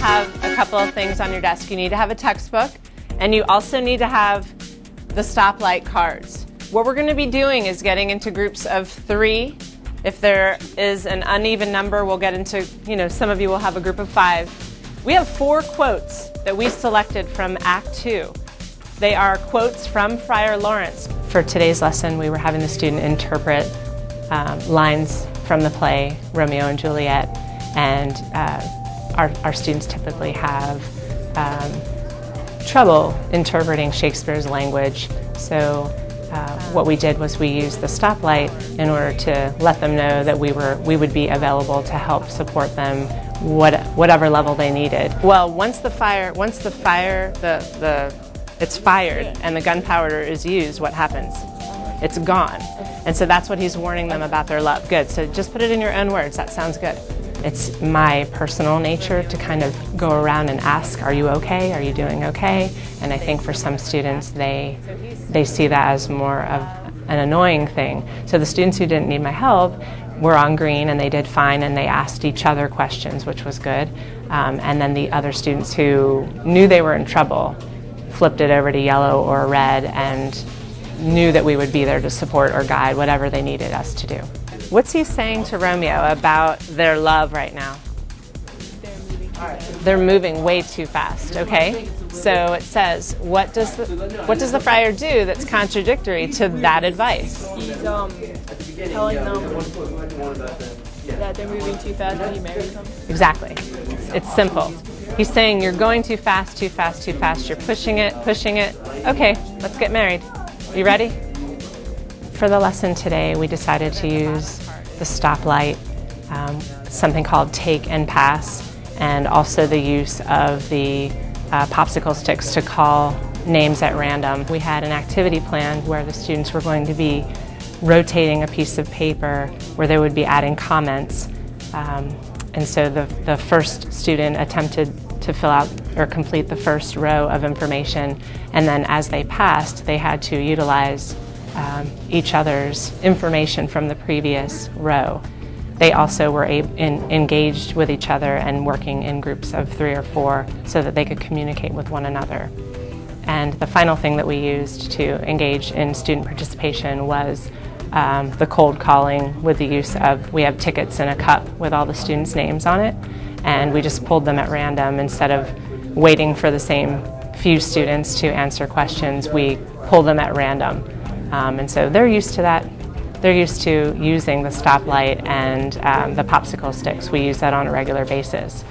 have a couple of things on your desk. You need to have a textbook, and you also need to have the stoplight cards. What we're going to be doing is getting into groups of 3. If there is an uneven number, we'll get into, some of you will have a group of 5. We have 4 quotes that we selected from Act 2. They are quotes from Friar Lawrence. For today's lesson, we were having the student interpret lines from the play Romeo and Juliet, and our students typically have trouble interpreting Shakespeare's language. So what we did was we used the stoplight in order to let them know that we would be available to help support them whatever level they needed. Well, once it's fired and the gunpowder is used, what happens? It's gone. And so that's what he's warning them about their love. Good, so just put it in your own words. That sounds good. It's my personal nature to kind of go around and ask, are you okay? Are you doing okay? And I think for some students, they see that as more of an annoying thing. So the students who didn't need my help were on green and they did fine, and they asked each other questions, which was good. And then the other students who knew they were in trouble flipped it over to yellow or red and knew that we would be there to support or guide whatever they needed us to do. What's he saying to Romeo about their love right now? They're moving way too fast, okay? So it says, what does the friar do that's contradictory to that advice? He's telling them that they're moving too fast when he marries them. Exactly. It's simple. He's saying you're going too fast, too fast, too fast. You're pushing it, pushing it. Okay, let's get married. You ready? For the lesson today, we decided to use the stoplight, something called take and pass, and also the use of the popsicle sticks to call names at random. We had an activity planned where the students were going to be rotating a piece of paper where they would be adding comments. And so the first student attempted to fill out or complete the first row of information, and then as they passed, they had to utilize each other's information from the previous row. They also were engaged with each other and working in groups of 3 or 4 so that they could communicate with one another. And the final thing that we used to engage in student participation was the cold calling with the use of, we have tickets in a cup with all the students' names on it, and we just pulled them at random. Instead of waiting for the same few students to answer questions, we pull them at random. And so they're used to that. They're used to using the stoplight and the popsicle sticks. We use that on a regular basis.